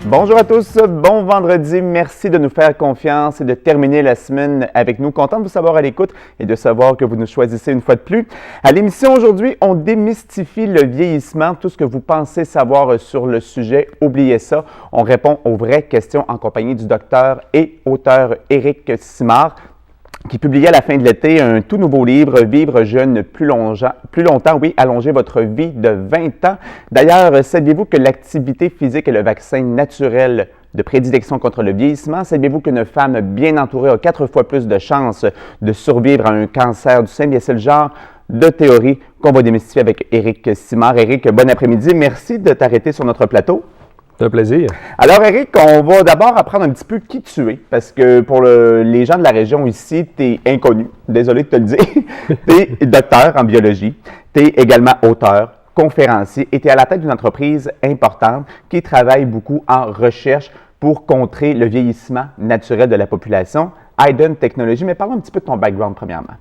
Bonjour à tous, bon vendredi. Merci de nous faire confiance et de terminer la semaine avec nous. Content de vous savoir à l'écoute et de savoir que vous nous choisissez une fois de plus. À l'émission aujourd'hui, on démystifie le vieillissement. Tout ce que vous pensez savoir sur le sujet, oubliez ça. On répond aux vraies questions en compagnie du docteur et auteur Éric Simard, qui publiait à la fin de l'été un tout nouveau livre, Vivre jeune plus longtemps, allonger votre vie de 20 ans. D'ailleurs, saviez-vous que l'activité physique est le vaccin naturel de prédilection contre le vieillissement? Saviez-vous qu'une femme bien entourée a 4 fois plus de chances de survivre à un cancer du sein? Bien, c'est le genre de théorie qu'on va démystifier avec Éric Simard. Éric, bon après-midi. Merci de t'arrêter sur notre plateau. C'est un plaisir. Alors, Éric, on va d'abord apprendre un petit peu qui tu es, parce que pour les gens de la région ici, tu es inconnu. Désolé de te le dire. Tu es docteur en biologie. Tu es également auteur, conférencier et tu es à la tête d'une entreprise importante qui travaille beaucoup en recherche pour contrer le vieillissement naturel de la population, Idon Technologies. Mais parlons un petit peu de ton background, premièrement.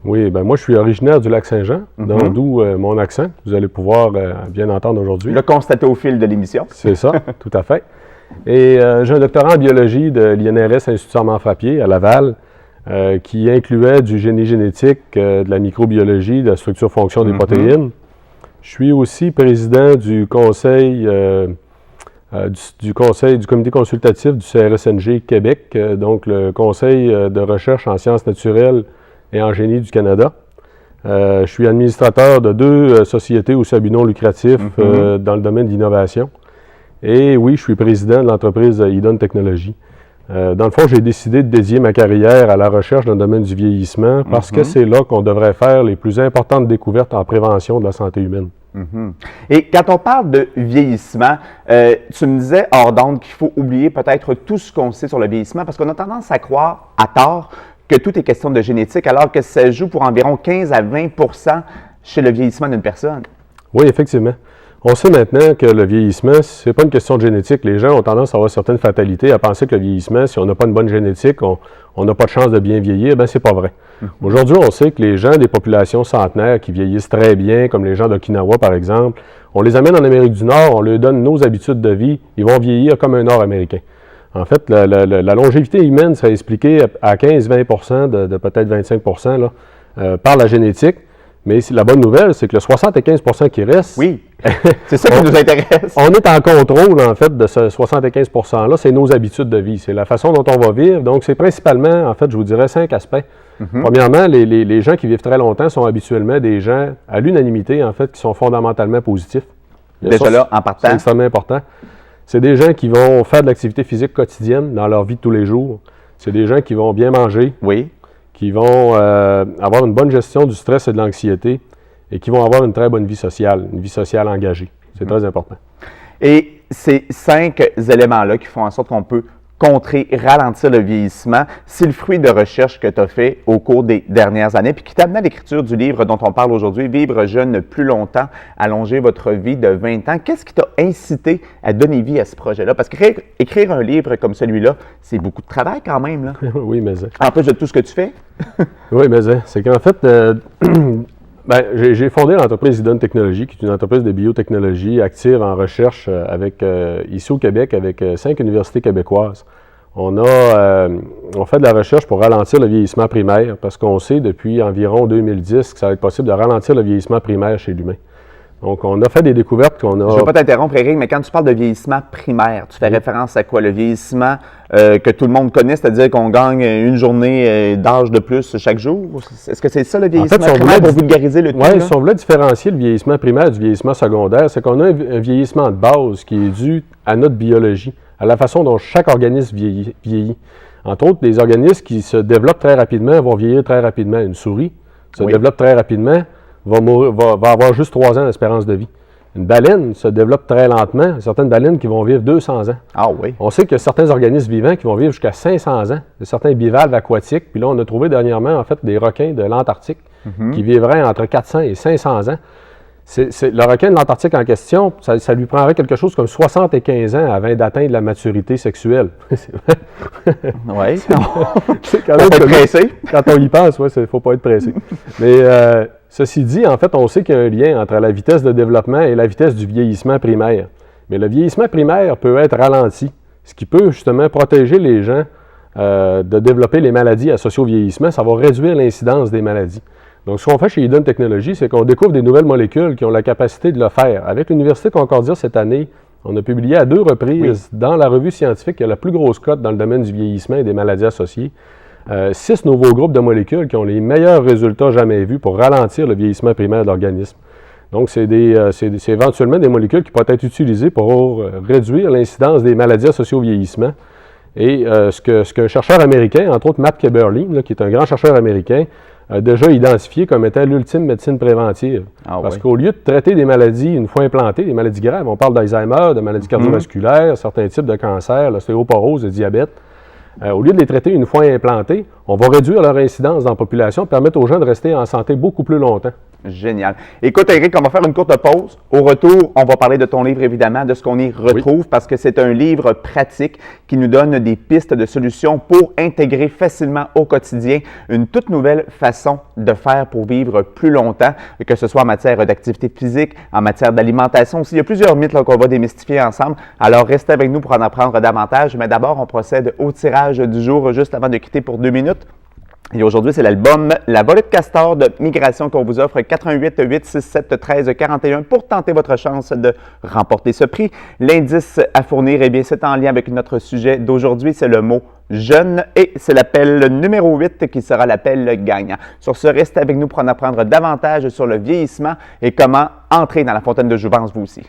Oui, bien moi, je suis originaire du Lac-Saint-Jean, d'où mon accent. Vous allez pouvoir bien entendre aujourd'hui. Le constater au fil de l'émission. C'est ça, tout à fait. Et j'ai un doctorat en biologie de l'INRS Institut Armand-Frappier à Laval, qui incluait du génie génétique, de la microbiologie, de la structure-fonction des protéines. Je suis aussi président du conseil, du comité consultatif du CRSNG Québec, donc le conseil de recherche en sciences naturelles et en génie du Canada. Je suis administrateur de 2 sociétés aussi à but non lucratif dans le domaine de l'innovation. Et oui, je suis président de l'entreprise Idon Technologies. Dans le fond, j'ai décidé de dédier ma carrière à la recherche dans le domaine du vieillissement parce que c'est là qu'on devrait faire les plus importantes découvertes en prévention de la santé humaine. Et quand on parle de vieillissement, tu me disais hors d'onde qu'il faut oublier peut-être tout ce qu'on sait sur le vieillissement parce qu'on a tendance à croire, à tort, que tout est question de génétique, alors que ça joue pour environ 15 à 20 % chez le vieillissement d'une personne. Oui, effectivement. On sait maintenant que le vieillissement, ce n'est pas une question de génétique. Les gens ont tendance à avoir certaines fatalités, à penser que le vieillissement, si on n'a pas une bonne génétique, on n'a pas de chance de bien vieillir. Bien, c'est pas vrai. Aujourd'hui, on sait que les gens des populations centenaires qui vieillissent très bien, comme les gens d'Okinawa, par exemple, on les amène en Amérique du Nord, on leur donne nos habitudes de vie, ils vont vieillir comme un Nord-Américain. En fait, la longévité humaine serait expliquée à 15-20 % de peut-être 25 % là, par la génétique. Mais la bonne nouvelle, c'est que le 75 % qui reste... Oui, c'est ça qui nous intéresse. On est en contrôle, en fait, de ce 75 % là. C'est nos habitudes de vie. C'est la façon dont on va vivre. Donc, c'est principalement, en fait, je vous dirais 5 aspects. Premièrement, les gens qui vivent très longtemps sont habituellement des gens, à l'unanimité, en fait, qui sont fondamentalement positifs. Déjà là, en partant. C'est extrêmement important. C'est des gens qui vont faire de l'activité physique quotidienne dans leur vie de tous les jours. C'est des gens qui vont bien manger, qui vont avoir une bonne gestion du stress et de l'anxiété et qui vont avoir une très bonne vie sociale engagée. C'est très important. Et ces 5 éléments-là qui font en sorte qu'on peut contrer, ralentir le vieillissement, c'est le fruit de recherches que tu as fait au cours des dernières années, puis qui t'a amené à l'écriture du livre dont on parle aujourd'hui, Vivre jeune plus longtemps, allonger votre vie de 20 ans. Qu'est-ce qui t'a incité à donner vie à ce projet-là? Parce qu'écrire un livre comme celui-là, c'est beaucoup de travail quand même, là. Oui, mais... En plus de tout ce que tu fais. Oui, mais c'est qu'en fait... j'ai fondé l'entreprise Idon Technologies, qui est une entreprise de biotechnologie active en recherche ici au Québec avec 5 universités québécoises. On fait de la recherche pour ralentir le vieillissement primaire parce qu'on sait depuis environ 2010 que ça va être possible de ralentir le vieillissement primaire chez l'humain. Donc, on a fait des découvertes qu'on a... Je ne veux pas t'interrompre, Éric, mais quand tu parles de vieillissement primaire, tu fais référence à quoi? Le vieillissement que tout le monde connaît, c'est-à-dire qu'on gagne une journée d'âge de plus chaque jour? Est-ce que c'est ça le vieillissement primaire pour vulgariser le tout? Oui, si on voulait différencier le vieillissement primaire du vieillissement secondaire, c'est qu'on a un vieillissement de base qui est dû à notre biologie, à la façon dont chaque organisme vieillit. Entre autres, les organismes qui se développent très rapidement vont vieillir très rapidement. Une souris se développe très rapidement, va avoir juste 3 ans d'espérance de vie. Une baleine se développe très lentement. Certaines baleines qui vont vivre 200 ans. Ah oui. On sait qu'il y a certains organismes vivants qui vont vivre jusqu'à 500 ans. Il y a certains bivalves aquatiques. Puis là, on a trouvé dernièrement, en fait, des requins de l'Antarctique qui vivraient entre 400 et 500 ans. Le requin de l'Antarctique en question, ça lui prendrait quelque chose comme 75 ans avant d'atteindre la maturité sexuelle. Oui. C'est quand même pressé. Quand on y pense, il ne faut pas être pressé. Mais ceci dit, en fait, on sait qu'il y a un lien entre la vitesse de développement et la vitesse du vieillissement primaire. Mais le vieillissement primaire peut être ralenti, ce qui peut justement protéger les gens de développer les maladies associées au vieillissement. Ça va réduire l'incidence des maladies. Donc, ce qu'on fait chez Eden Technologies, c'est qu'on découvre des nouvelles molécules qui ont la capacité de le faire. Avec l'Université Concordia cette année, on a publié à 2 reprises dans la revue scientifique qui a la plus grosse cote dans le domaine du vieillissement et des maladies associées, 6 nouveaux groupes de molécules qui ont les meilleurs résultats jamais vus pour ralentir le vieillissement primaire de l'organisme. Donc, c'est éventuellement des molécules qui peuvent être utilisées pour réduire l'incidence des maladies associées au vieillissement. Et ce qu'un chercheur américain, entre autres Matt Keberle, qui est un grand chercheur américain, a déjà identifié comme étant l'ultime médecine préventive. Parce qu'au lieu de traiter des maladies une fois implantées, des maladies graves, on parle d'Alzheimer, de maladies cardiovasculaires, certains types de cancers, l'ostéoporose, le diabète, au lieu de les traiter une fois implantées, on va réduire leur incidence dans la population, permettre aux gens de rester en santé beaucoup plus longtemps. Génial. Écoute, Éric, on va faire une courte pause. Au retour, on va parler de ton livre, évidemment, de ce qu'on y retrouve, parce que c'est un livre pratique qui nous donne des pistes de solutions pour intégrer facilement au quotidien une toute nouvelle façon de faire pour vivre plus longtemps, que ce soit en matière d'activité physique, en matière d'alimentation aussi. Il y a plusieurs mythes qu'on va démystifier ensemble. Alors, restez avec nous pour en apprendre davantage. Mais d'abord, on procède au tirage du jour, juste avant de quitter pour 2 minutes. Et aujourd'hui, c'est l'album La Volée de Castor de Migration qu'on vous offre, 88 867 13 41 pour tenter votre chance de remporter ce prix. L'indice à fournir, eh bien, c'est en lien avec notre sujet d'aujourd'hui, c'est le mot jeune et c'est l'appel numéro 8 qui sera l'appel gagnant. Sur ce, restez avec nous pour en apprendre davantage sur le vieillissement et comment entrer dans la fontaine de jouvence vous aussi.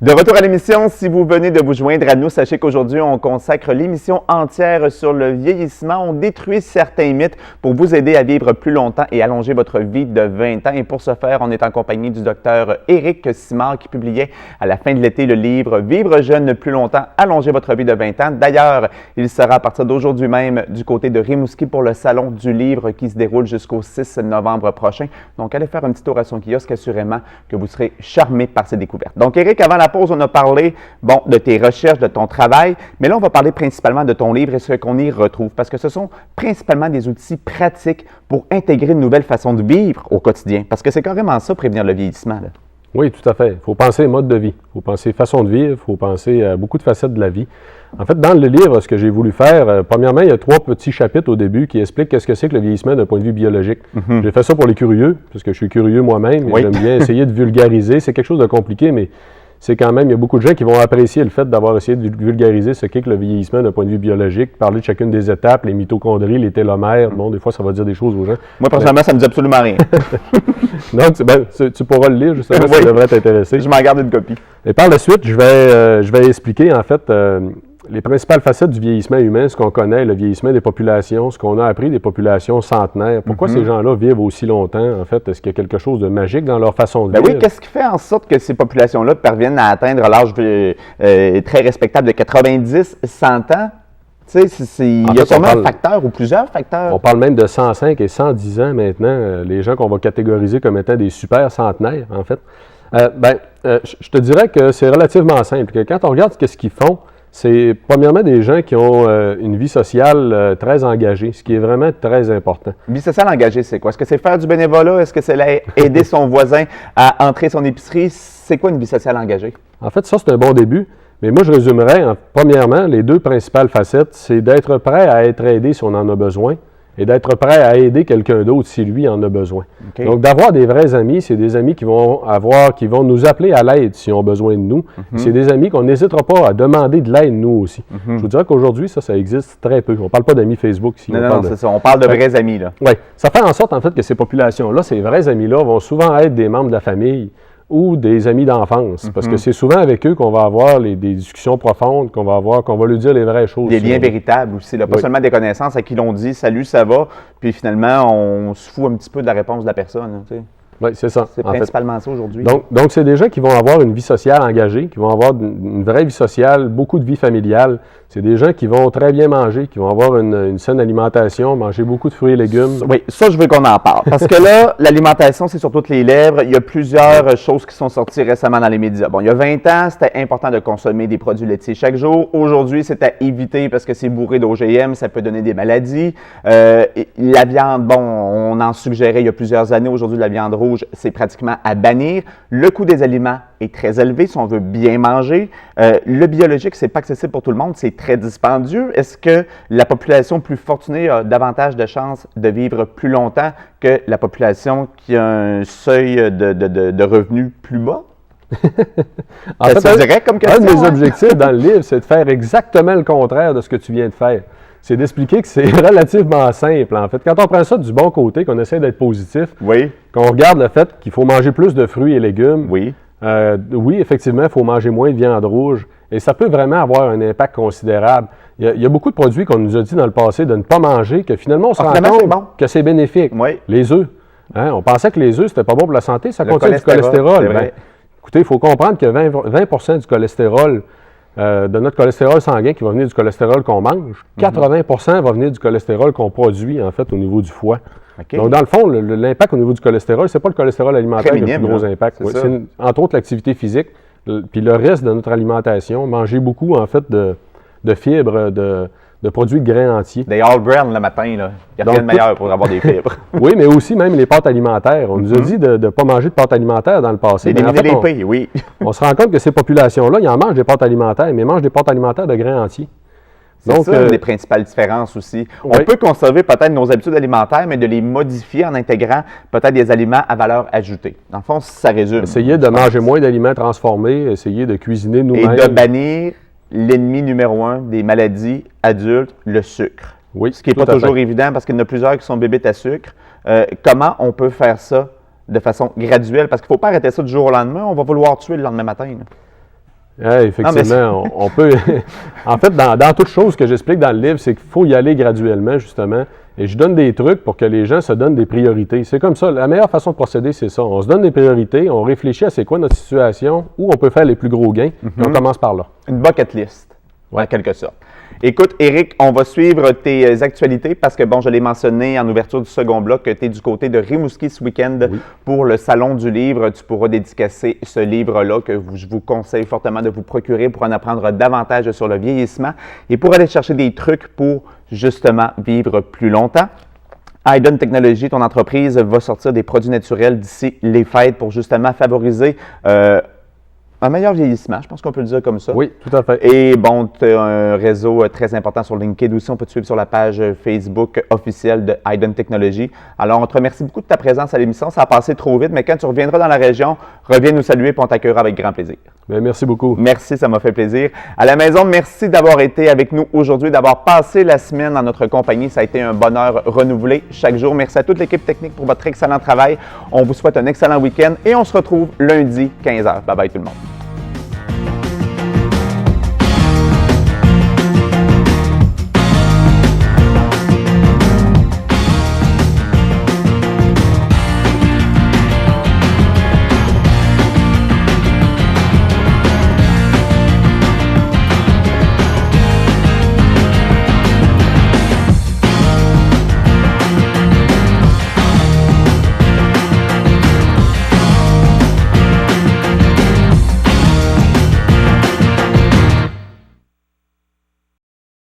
De retour à l'émission, si vous venez de vous joindre à nous, sachez qu'aujourd'hui, on consacre l'émission entière sur le vieillissement. On détruit certains mythes pour vous aider à vivre plus longtemps et allonger votre vie de 20 ans. Et pour ce faire, on est en compagnie du docteur Éric Simard qui publiait à la fin de l'été le livre « Vivre jeune plus longtemps, allonger votre vie de 20 ans ». D'ailleurs, il sera à partir d'aujourd'hui même du côté de Rimouski pour le Salon du livre qui se déroule jusqu'au 6 novembre prochain. Donc, allez faire un petit tour à son kiosque, assurément que vous serez charmé par ces découvertes. Donc, Éric, avant la pause, on a parlé de tes recherches, de ton travail, mais là, on va parler principalement de ton livre et ce qu'on y retrouve, parce que ce sont principalement des outils pratiques pour intégrer une nouvelle façon de vivre au quotidien, parce que c'est carrément ça, prévenir le vieillissement, là. Oui, tout à fait. Il faut penser mode de vie, il faut penser façon de vivre, il faut penser à beaucoup de facettes de la vie. En fait, dans le livre, ce que j'ai voulu faire, premièrement, il y a 3 petits chapitres au début qui expliquent qu'est-ce que c'est que le vieillissement d'un point de vue biologique. J'ai fait ça pour les curieux, parce que je suis curieux moi-même, et j'aime bien essayer de vulgariser. C'est quelque chose de compliqué, mais c'est quand même, il y a beaucoup de gens qui vont apprécier le fait d'avoir essayé de vulgariser ce qu'est que le vieillissement d'un point de vue biologique, parler de chacune des étapes, les mitochondries, les télomères. Bon, des fois, ça va dire des choses aux gens. Moi, personnellement, ça ne me dit absolument rien. Donc, tu pourras le lire, justement, ça devrait t'intéresser. Je m'en garde une copie. Et par la suite, je vais expliquer, en fait, les principales facettes du vieillissement humain, ce qu'on connaît, le vieillissement des populations, ce qu'on a appris des populations centenaires. Pourquoi ces gens-là vivent aussi longtemps? En fait, est-ce qu'il y a quelque chose de magique dans leur façon de vivre? Oui, qu'est-ce qui fait en sorte que ces populations-là parviennent à atteindre l'âge très respectable de 90, 100 ans? Tu sais, il y a sûrement un facteur ou plusieurs facteurs. On parle même de 105 et 110 ans maintenant, les gens qu'on va catégoriser comme étant des super centenaires, en fait. Je te dirais que c'est relativement simple. Que quand on regarde ce qu'ils font, c'est premièrement des gens qui ont une vie sociale très engagée, ce qui est vraiment très important. Vie sociale engagée, c'est quoi? Est-ce que c'est faire du bénévolat? Est-ce que c'est aider son voisin à entrer son épicerie? C'est quoi une vie sociale engagée? En fait, ça, c'est un bon début. Mais moi, je résumerais, premièrement, les 2 principales facettes, c'est d'être prêt à être aidé si on en a besoin et d'être prêt à aider quelqu'un d'autre si lui en a besoin. Okay. Donc, d'avoir des vrais amis, c'est des amis qui vont nous appeler à l'aide s'ils ont besoin de nous. C'est des amis qu'on n'hésitera pas à demander de l'aide, nous aussi. Je vous dirais qu'aujourd'hui, ça existe très peu. On ne parle pas d'amis Facebook ici. Non, c'est ça. On parle de vrais amis, là. Oui. Ça fait en sorte, en fait, que ces populations-là, ces vrais amis-là, vont souvent être des membres de la famille ou des amis d'enfance, parce que c'est souvent avec eux qu'on va avoir des discussions profondes, qu'on va lui dire les vraies choses. Des liens véritables aussi, là, pas seulement des connaissances à qui l'on dit « salut, ça va », puis finalement, on se fout un petit peu de la réponse de la personne. Tu sais. Oui, c'est ça. C'est principalement ça aujourd'hui. Donc, c'est des gens qui vont avoir une vie sociale engagée, qui vont avoir une vraie vie sociale, beaucoup de vie familiale. C'est des gens qui vont très bien manger, qui vont avoir une saine alimentation, manger beaucoup de fruits et légumes. Oui, ça, je veux qu'on en parle. Parce que là, l'alimentation, c'est sur toutes les lèvres. Il y a plusieurs choses qui sont sorties récemment dans les médias. Bon, il y a 20 ans, c'était important de consommer des produits laitiers chaque jour. Aujourd'hui, c'est à éviter parce que c'est bourré d'OGM, ça peut donner des maladies. La viande, bon, on en suggérait il y a plusieurs années. Aujourd'hui, la viande rouge, c'est pratiquement à bannir. Le coût des aliments est très élevé si on veut bien manger. Le biologique, c'est pas accessible pour tout le monde, c'est très dispendieux. Est-ce que la population plus fortunée a davantage de chances de vivre plus longtemps que la population qui a un seuil de revenus plus bas? En fait, C'est direct comme question. Un de mes objectifs dans le livre, c'est de faire exactement le contraire de ce que tu viens de faire. C'est d'expliquer que c'est relativement simple, en fait. Quand on prend ça du bon côté, qu'on essaie d'être positif, oui, qu'on regarde le fait qu'il faut manger plus de fruits et légumes, oui, oui, effectivement, il faut manger moins de viande rouge. Et ça peut vraiment avoir un impact considérable. Il y a beaucoup de produits qu'on nous a dit dans le passé de ne pas manger, que finalement, on se rend compte que c'est bénéfique. Oui. Les œufs. Hein? On pensait que les œufs, c'était pas bon pour la santé, ça Le contient du cholestérol. C'est vrai. Écoutez, il faut comprendre que 20 du cholestérol, de notre cholestérol sanguin qui va venir du cholestérol qu'on mange, 80 va venir du cholestérol qu'on produit, en fait, au niveau du foie. Okay. Donc, dans le fond, l'impact au niveau du cholestérol, c'est pas le cholestérol alimentaire qui a le plus gros impact. C'est entre autres l'activité physique, puis le reste de notre alimentation, manger beaucoup, en fait, de fibres, de produits de grains entiers. Des all bran le matin, là. Il n'y a rien de meilleur pour avoir des fibres. Oui, mais aussi même les pâtes alimentaires. On nous a dit de ne pas manger de pâtes alimentaires dans le passé. D'éliminer les pays, oui. On se rend compte que ces populations-là, ils en mangent des pâtes alimentaires, mais ils mangent des pâtes alimentaires de grains entiers. C'est ça, une des principales différences aussi. On peut conserver peut-être nos habitudes alimentaires, mais de les modifier en intégrant peut-être des aliments à valeur ajoutée. Dans le fond, ça résume. Essayer de manger moins d'aliments transformés, essayer de cuisiner nous-mêmes. Et de bannir l'ennemi numéro 1 des maladies adultes, le sucre. Oui, ce qui n'est pas toujours évident parce qu'il y en a plusieurs qui sont bébites à sucre. Comment on peut faire ça de façon graduelle? Parce qu'il ne faut pas arrêter ça du jour au lendemain. On va vouloir tuer le lendemain matin. Effectivement, on peut. En fait, dans toute chose que j'explique dans le livre, c'est qu'il faut y aller graduellement, justement. Et je donne des trucs pour que les gens se donnent des priorités. C'est comme ça. La meilleure façon de procéder, c'est ça. On se donne des priorités, on réfléchit à c'est quoi notre situation, où on peut faire les plus gros gains, puis on commence par là. Une bucket list, en quelque sorte. Écoute, Éric, on va suivre tes actualités parce que, bon, je l'ai mentionné en ouverture du second bloc, que tu es du côté de Rimouski ce week-end pour le Salon du Livre. Tu pourras dédicacer ce livre-là que je vous conseille fortement de vous procurer pour en apprendre davantage sur le vieillissement et pour aller chercher des trucs pour, justement, vivre plus longtemps. Idon Technologies, ton entreprise, va sortir des produits naturels d'ici les fêtes pour, justement, favoriser un meilleur vieillissement, je pense qu'on peut le dire comme ça. Oui, tout à fait. Et bon, tu as un réseau très important sur LinkedIn aussi. On peut te suivre sur la page Facebook officielle de Idon Technologies. Alors, on te remercie beaucoup de ta présence à l'émission. Ça a passé trop vite, mais quand tu reviendras dans la région, reviens nous saluer et on t'accueillera avec grand plaisir. Bien, merci beaucoup. Merci, ça m'a fait plaisir. À la maison, merci d'avoir été avec nous aujourd'hui, d'avoir passé la semaine en notre compagnie. Ça a été un bonheur renouvelé chaque jour. Merci à toute l'équipe technique pour votre excellent travail. On vous souhaite un excellent week-end et on se retrouve lundi, 15h. Bye bye tout le monde.